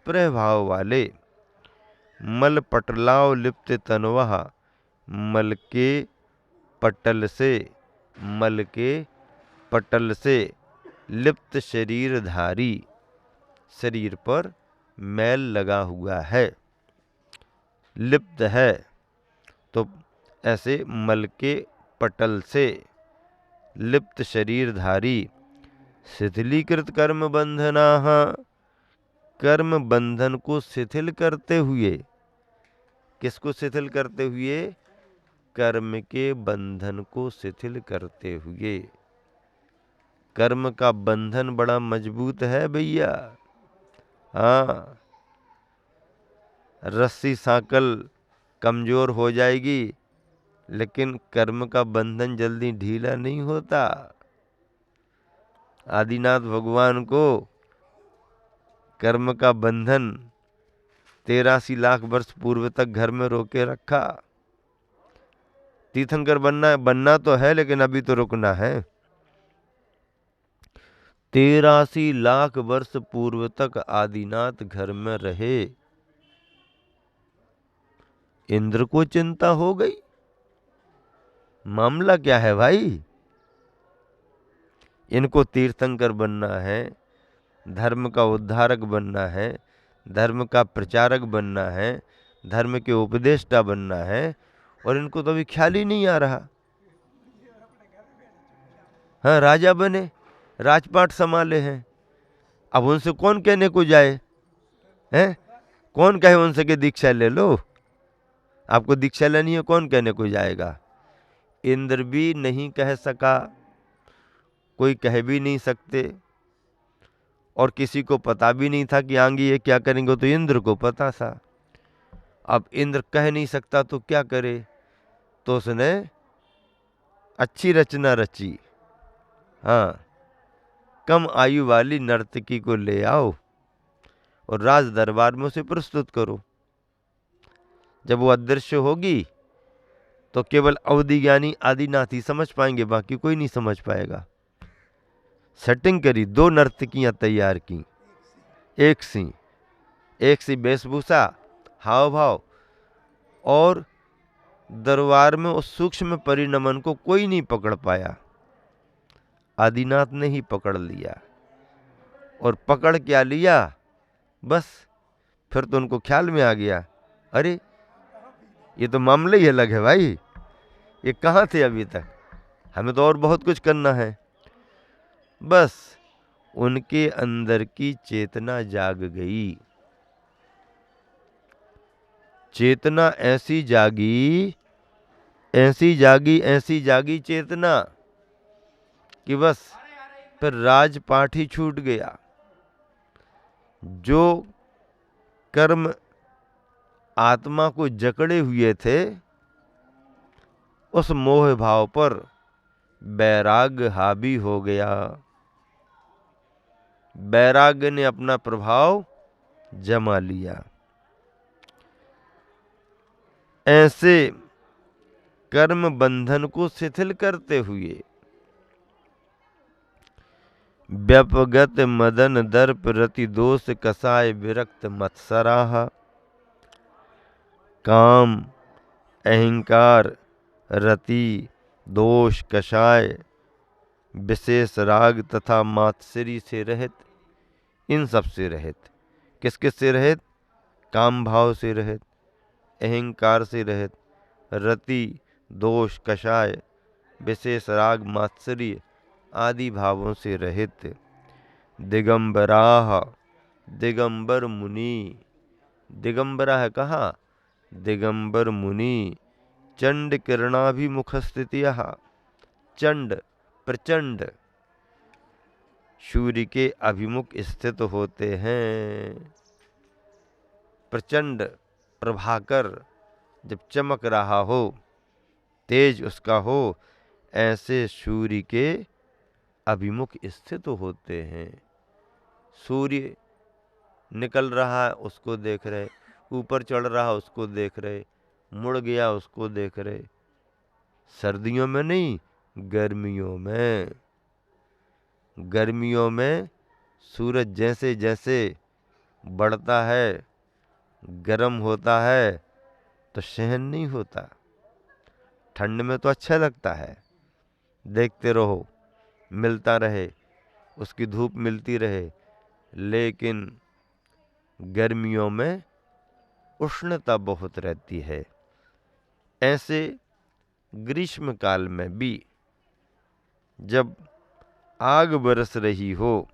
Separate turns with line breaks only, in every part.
स्प्रह भाव वाले मल पटलाव लिप्त तनवः मल के पटल से लिप्त शरीरधारी, शरीर पर मैल लगा हुआ है, लिप्त है, तो ऐसे मल के पटल से लिप्त शरीरधारी शिथिलीकृत कर्म बंधनाः, कर्म बंधन को शिथिल करते हुए, किसको शिथिल करते हुए? कर्म के बंधन को शिथिल करते हुए। कर्म का बंधन बड़ा मजबूत है भैया। हाँ, रस्सी सांकल कमजोर हो जाएगी, लेकिन कर्म का बंधन जल्दी ढीला नहीं होता। आदिनाथ भगवान को कर्म का बंधन 83 लाख वर्ष पूर्व तक घर में रोके रखा। तीर्थंकर बनना तो है, लेकिन अभी तो रुकना है। 83 लाख वर्ष पूर्व तक आदिनाथ घर में रहे। इंद्र को चिंता हो गई, मामला क्या है भाई? इनको तीर्थंकर बनना है, धर्म का उद्धारक बनना है, धर्म का प्रचारक बनना है, धर्म के उपदेष्टा बनना है, और इनको तो अभी ख्याल ही नहीं आ रहा। हाँ, राजा बने, राजपाट संभाले हैं, अब उनसे कौन कहने को जाए? हैं? कौन कहे उनसे कि दीक्षा ले लो? आपको दीक्षा लेनी है, कौन कहने को जाएगा? इंद्र भी नहीं कह सका, कोई कह भी नहीं सकते, और किसी को पता भी नहीं था कि आगे ये क्या करेंगे, तो इंद्र को पता था। अब इंद्र कह नहीं सकता तो क्या करे? तो उसने अच्छी रचना रची। हाँ, कम आयु वाली नर्तकी को ले आओ और राज दरबार में उसे प्रस्तुत करो। जब वो अदृश्य होगी तो केवल अवधि ज्ञानी आदिनाथ ही समझ पाएंगे, बाकी कोई नहीं समझ पाएगा। सेटिंग करी, 2 नर्तकियां तैयार की, एक सी वेशभूषा, हाव भाव, और दरबार में उस सूक्ष्म परिणमन को कोई नहीं पकड़ पाया। आदिनाथ ने ही पकड़ लिया, और पकड़ क्या लिया, बस फिर तो उनको ख्याल में आ गया, अरे ये तो मामला ही अलग है भाई, ये कहाँ थे अभी तक, हमें तो और बहुत कुछ करना है। बस उनके अंदर की चेतना जाग गई। चेतना ऐसी जागी, ऐसी जागी चेतना कि बस फिर राजपाट ही छूट गया। जो कर्म आत्मा को जकड़े हुए थे, उस मोह भाव पर वैराग्य हावी हो गया। वैराग्य ने अपना प्रभाव जमा लिया। ऐसे कर्म बंधन को शिथिल करते हुए व्यपगत मदन दर्प रति दोष कसाय विरक्त मत्सराह, काम, अहंकार, रति, दोष, कषाय, विशेष राग तथा मात्सरी से रहित, इन सब से रहित। किस किस से रहित? काम भाव से रहित, अहंकार से रहित, रति, दोष, कषाय, विशेष राग, मात्सर्य आदि भावों से रहित। दिगंबराह, दिगंबर मुनि, दिगंबरा है कहा? दिगंबर मुनि चंड किरणाभिमुख स्थितियः, चंड प्रचंड सूर्य के अभिमुख स्थित होते हैं। प्रचंड प्रभाकर जब चमक रहा हो, तेज उसका हो, ऐसे सूर्य के अभिमुख स्थित होते हैं। सूर्य निकल रहा है उसको देख रहे, ऊपर चढ़ रहा उसको देख रहे, मुड़ गया उसको देख रहे। सर्दियों में नहीं, गर्मियों में सूरज जैसे जैसे बढ़ता है, गर्म होता है तो सहन नहीं होता। ठंड में तो अच्छा लगता है, देखते रहो, मिलता रहे, उसकी धूप मिलती रहे, लेकिन गर्मियों में उष्णता बहुत रहती है। ऐसे ग्रीष्म काल में भी जब आग बरस रही हो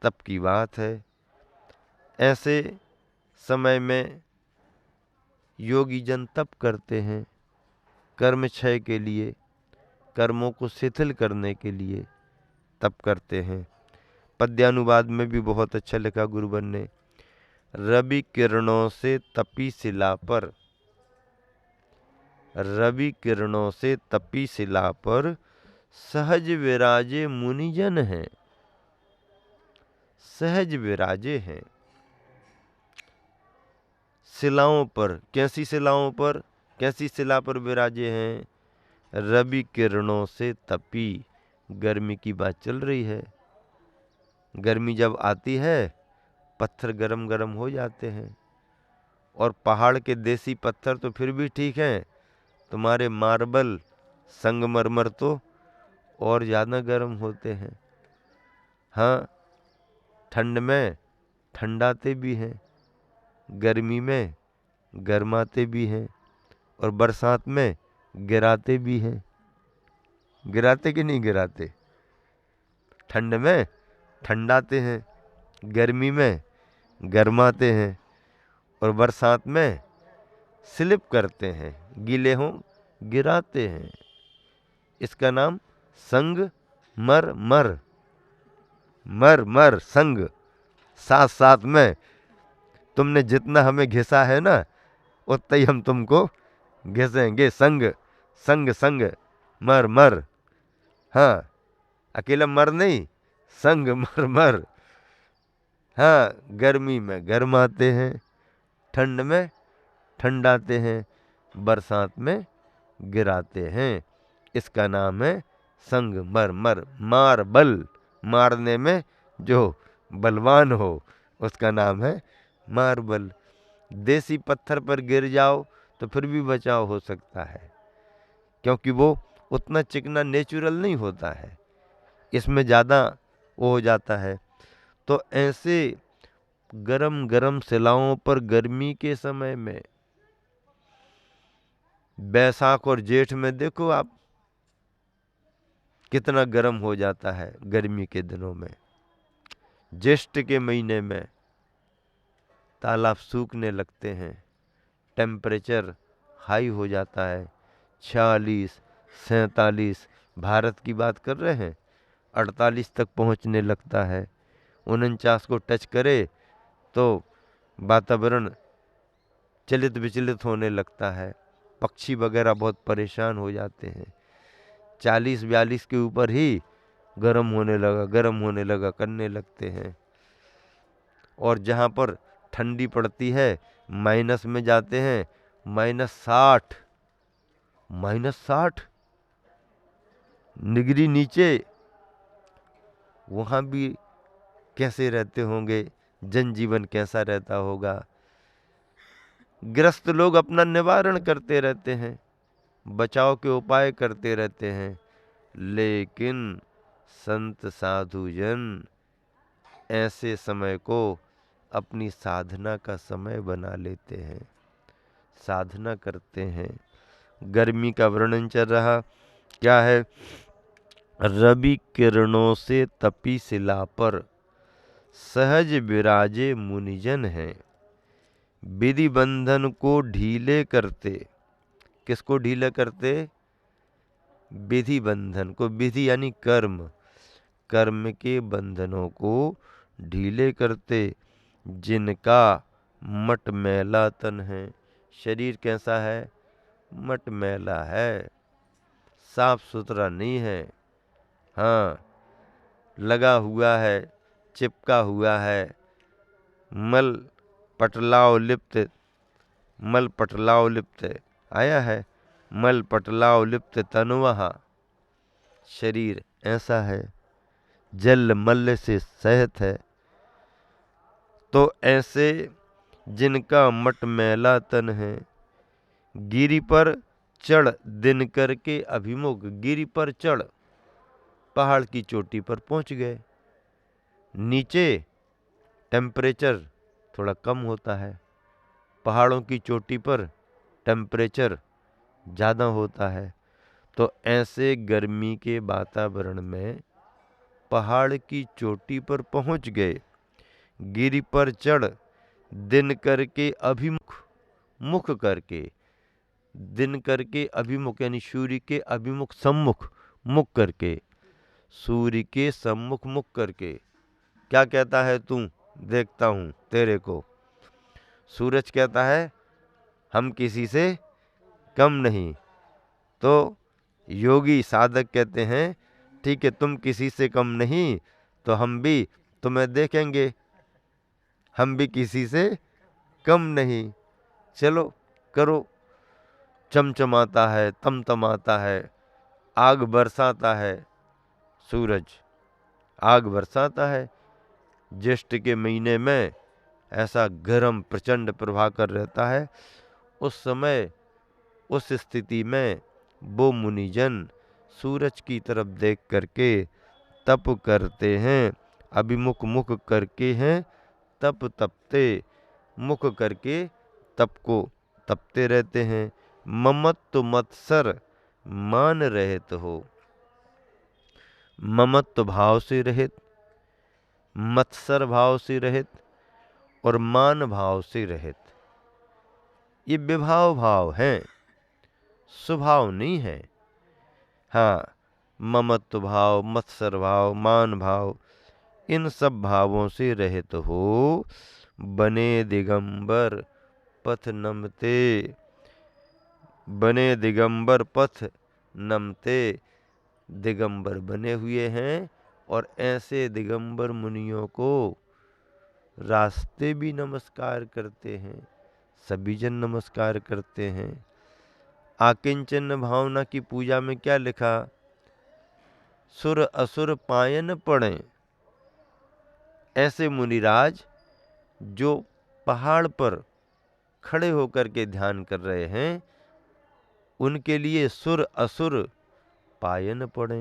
तब की बात है। ऐसे समय में योगी जन तप करते हैं, कर्म क्षय के लिए, कर्मों को शिथिल करने के लिए तप करते हैं। पद्यानुवाद में भी बहुत अच्छा लिखा गुरुवर ने, रवि किरणों से तपी शिला पर, रवि किरणों से तपी शिला पर सहज विराजे मुनिजन हैं, सहज विराजे हैं। शिलाओं पर, कैसी शिलाओं पर, कैसी शिला पर विराजे हैं? रवि किरणों से तपी, गर्मी की बात चल रही है। गर्मी जब आती है पत्थर गरम गरम हो जाते हैं, और पहाड़ के देसी पत्थर तो फिर भी ठीक हैं, तुम्हारे मार्बल संगमरमर तो और ज़्यादा गर्म होते हैं। हाँ, ठंड में ठंडाते भी हैं, गर्मी में गरमाते भी हैं, और बरसात में गिराते भी हैं। गिराते कि नहीं गिराते? ठंड में ठंडाते हैं, गर्मी में गरमाते हैं, और बरसात में स्लिप करते हैं, गीले हों गिराते हैं। इसका नाम संग मर मर, मर मर संग, साथ साथ में। तुमने जितना हमें घिसा है ना, उतना ही हम तुमको घिसेंगे। संग संग संग, मर मर। हाँ, अकेला मर नहीं, संग मर मर। हाँ, गर्मी में गरमाते हैं, ठंड में ठंडाते हैं, बरसात में गिराते हैं। इसका नाम है संग मर मर। मार्बल, मारने में जो बलवान हो उसका नाम है मार्बल। देसी पत्थर पर गिर जाओ तो फिर भी बचाव हो सकता है, क्योंकि वो उतना चिकना नेचुरल नहीं होता है, इसमें ज़्यादा वो हो जाता है। तो ऐसे गरम गरम शिलाओं पर गर्मी के समय में, बैसाख और जेठ में देखो आप कितना गर्म हो जाता है गर्मी के दिनों में। ज्येष्ठ के महीने में तालाब सूखने लगते हैं, टेम्परेचर हाई हो जाता है, 46, 47, भारत की बात कर रहे हैं, 48 तक पहुंचने लगता है। 49 को टच करे तो वातावरण चलित विचलित होने लगता है, पक्षी वगैरह बहुत परेशान हो जाते हैं। 40-42 के ऊपर ही गर्म होने लगा, गर्म होने लगा करने लगते हैं। और जहाँ पर ठंडी पड़ती है माइनस में जाते हैं, -60, -60 डिग्री नीचे। वहाँ भी कैसे रहते होंगे, जनजीवन कैसा रहता होगा। ग्रस्त लोग अपना निवारण करते रहते हैं, बचाव के उपाय करते रहते हैं, लेकिन संत साधु जन ऐसे समय को अपनी साधना का समय बना लेते हैं, साधना करते हैं। गर्मी का वर्णन चल रहा, क्या है? रवि किरणों से तपी शिला पर सहज विराजे मुनिजन हैं, विधि बंधन को ढीले करते। किसको ढीले करते? विधि बंधन को। विधि यानी कर्म, कर्म के बंधनों को ढीले करते। जिनका मटमैला तन है, शरीर कैसा है? मटमैला है, साफ सुथरा नहीं है। हाँ, लगा हुआ है, चिपका हुआ है, मल पटलाव लिप्त, मल पटलाव लिप्त आया है, मल पटलाव लिप्त तनुवहा। शरीर ऐसा है, जल मल से सहित है। तो ऐसे जिनका मटमैला तन है, गिरि पर चढ़ दिनकर के अभिमुख। गिरि पर चढ़, पहाड़ की चोटी पर पहुंच गए। नीचे टेम्परेचर थोड़ा कम होता है, पहाड़ों की चोटी पर टेम्परेचर ज़्यादा होता है। तो ऐसे गर्मी के वातावरण में पहाड़ की चोटी पर पहुंच गए। गिरि पर चढ़ दिन करके अभिमुख, मुख करके, दिन करके अभिमुख यानी सूर्य के अभिमुख, सम्मुख, मुख करके, सूर्य के सम्मुख मुख करके। क्या कहता है तू, देखता हूं तेरे को। सूरज कहता है हम किसी से कम नहीं। तो योगी साधक कहते हैं ठीक है, तुम किसी से कम नहीं, तो हम भी तुम्हें देखेंगे, हम भी किसी से कम नहीं। चलो करो। चमचमाता है, तमतमाता है, आग बरसाता है। सूरज आग बरसाता है। ज्येष्ठ के महीने में ऐसा गर्म प्रचंड प्रभाकर रहता है। उस समय, उस स्थिति में वो मुनिजन सूरज की तरफ देख करके तप करते हैं। अभिमुख मुख करके हैं तप तपते, मुख करके तप को तपते रहते हैं। ममत्व मत्सर मान रहित हो। ममत्व भाव से रहित, मत्सर भाव से रहित और मान भाव से रहित। ये विभाव भाव हैं, स्वभाव नहीं है। हाँ, ममत्व भाव, मत्सर भाव, मान भाव, इन सब भावों से रहित हो। बने दिगंबर पथ नमते, बने दिगंबर पथ नमते। दिगंबर बने हुए हैं और ऐसे दिगंबर मुनियों को रास्ते भी नमस्कार करते हैं, सभी जन नमस्कार करते हैं। आकिंचन भावना की पूजा में क्या लिखा, सुर असुर पायन पड़े। ऐसे मुनिराज जो पहाड़ पर खड़े होकर के ध्यान कर रहे हैं, उनके लिए सुर असुर पायन पड़े।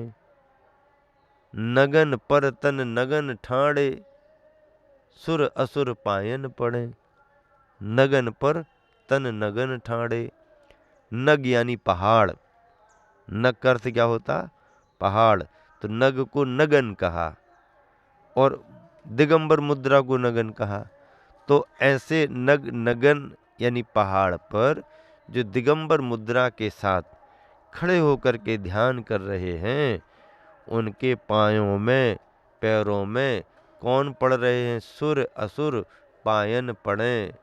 नगन पर तन नगन ठाणे, सुर असुर पायन पड़े। नगन पर तन नगन ठाणे। नग यानी पहाड़। नग का अर्थ क्या होता, पहाड़। तो नग को नगन कहा और दिगंबर मुद्रा को नगन कहा। तो ऐसे नग, नगन यानी पहाड़ पर जो दिगंबर मुद्रा के साथ खड़े होकर के ध्यान कर रहे हैं, उनके पायों में, पैरों में कौन पड़ रहे हैं, सुर असुर पायन पड़े।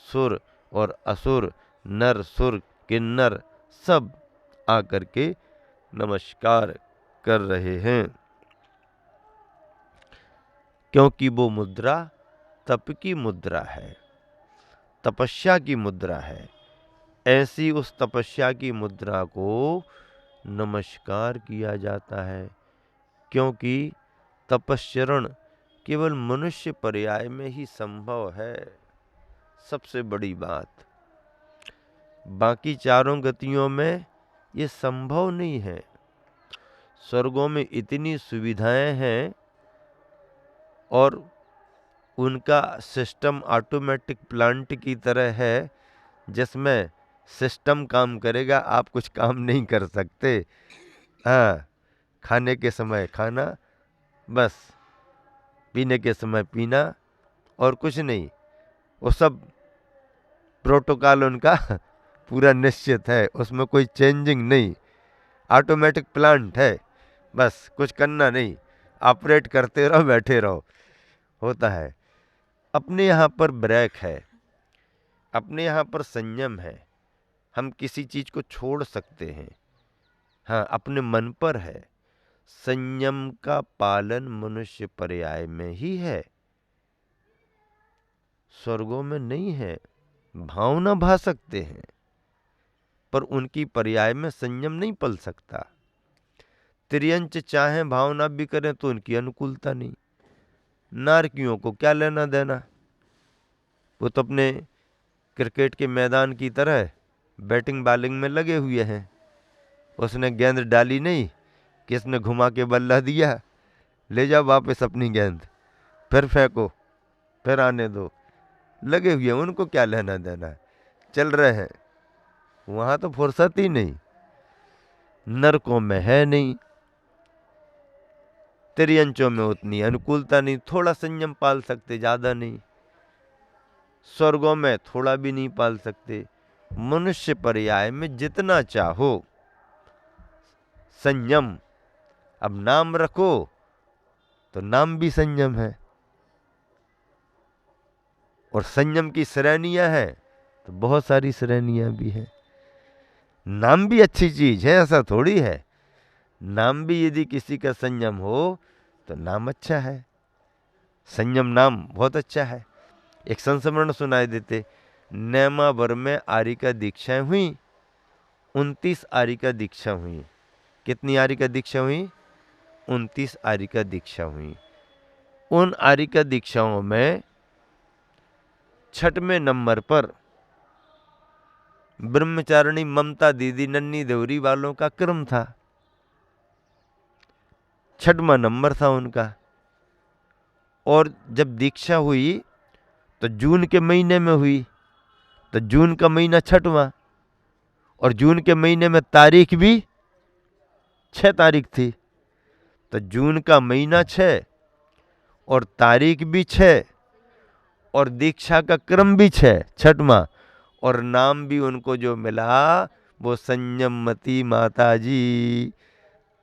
सुर और असुर, नर सुर किन्नर सब आकर के नमस्कार कर रहे हैं, क्योंकि वो मुद्रा तप की मुद्रा है, तपस्या की मुद्रा है। ऐसी उस तपस्या की मुद्रा को नमस्कार किया जाता है, क्योंकि तपश्चरण केवल मनुष्य पर्याय में ही संभव है। सबसे बड़ी बात, बाकी चारों गतियों में ये संभव नहीं है। स्वर्गों में इतनी सुविधाएं हैं और उनका सिस्टम ऑटोमेटिक प्लांट की तरह है, जिसमें सिस्टम काम करेगा, आप कुछ काम नहीं कर सकते। हाँ, खाने के समय खाना, बस पीने के समय पीना, और कुछ नहीं। वो सब प्रोटोकॉल उनका पूरा निश्चित है, उसमें कोई चेंजिंग नहीं। ऑटोमेटिक प्लांट है, बस कुछ करना नहीं, ऑपरेट करते रहो, बैठे रहो, होता है। अपने यहाँ पर ब्रेक है, अपने यहाँ पर संयम है, हम किसी चीज को छोड़ सकते हैं। हाँ, अपने मन पर है। संयम का पालन मनुष्य पर्याय में ही है, स्वर्गों में नहीं है। भावना भा सकते हैं, पर उनकी पर्याय में संयम नहीं पल सकता। त्रियंच चाहे भावना भी करें तो उनकी अनुकूलता नहीं। नारकियों को क्या लेना देना, वो तो अपने क्रिकेट के मैदान की तरह बैटिंग बॉलिंग में लगे हुए हैं। उसने गेंद डाली नहीं, किसने घुमा के बल्ला दिया, ले जाओ वापस अपनी गेंद, फिर फेंको, फिर आने दो, लगे हुए हैं, उनको क्या लेना देना है, चल रहे हैं। वहाँ तो फुर्सत ही नहीं, नरकों में है नहीं, तिर्यंचों में उतनी अनुकूलता नहीं, थोड़ा संयम पाल सकते, ज़्यादा नहीं। स्वर्गों में थोड़ा भी नहीं पाल सकते। मनुष्य पर्याय में जितना चाहो संयम। अब नाम रखो तो नाम भी संयम है, और संयम की श्रेणियां हैं तो बहुत सारी श्रेणियां भी हैं। नाम भी अच्छी चीज है, ऐसा थोड़ी है। नाम भी यदि किसी का संयम हो तो नाम अच्छा है। संयम नाम बहुत अच्छा है। एक संस्मरण सुनाई देते, नेमावर में आर्य का दीक्षाएं हुई, 29 आर्य का दीक्षा हुई। कितनी आर्य का दीक्षा हुई? 29 आर्य का दीक्षा हुई। उन आर्य का दीक्षाओं में 6वें नंबर पर ब्रह्मचारिणी ममता दीदी नन्ही देवरी वालों का क्रम था, 6वां नंबर था उनका। और जब दीक्षा हुई तो जून के महीने में हुई, तो जून का महीना 6वां, और जून के महीने में तारीख भी 6 तारीख थी। तो जून का महीना 6 और तारीख भी 6 और दीक्षा का क्रम भी 6वां, और नाम भी उनको जो मिला वो संयममती माता जी।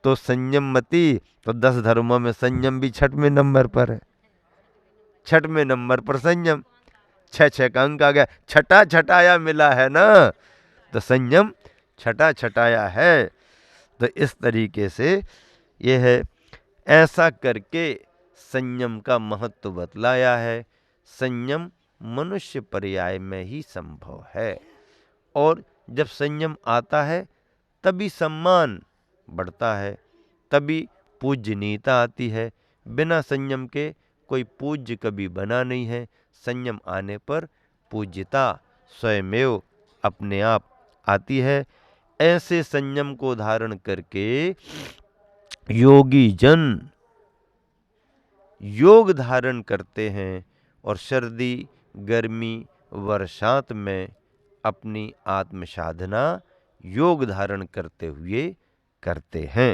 तो संयममती, तो 10 धर्मों में संयम भी 6वें नंबर पर है। 6वें नंबर पर संयम, 6 का अंक आ गया, छठा छठाया मिला है ना, तो संयम छठा छठाया है। तो इस तरीके से यह है, ऐसा करके संयम का महत्व बतलाया है। संयम मनुष्य पर्याय में ही संभव है, और जब संयम आता है तभी सम्मान बढ़ता है, तभी पूज्यनीयता आती है। बिना संयम के कोई पूज्य कभी बना नहीं है। संयम आने पर पूज्यता स्वयमेव अपने आप आती है। ऐसे संयम को धारण करके योगी जन योग धारण करते हैं, और सर्दी गर्मी बरसात में अपनी आत्म साधना योग धारण करते हुए करते हैं।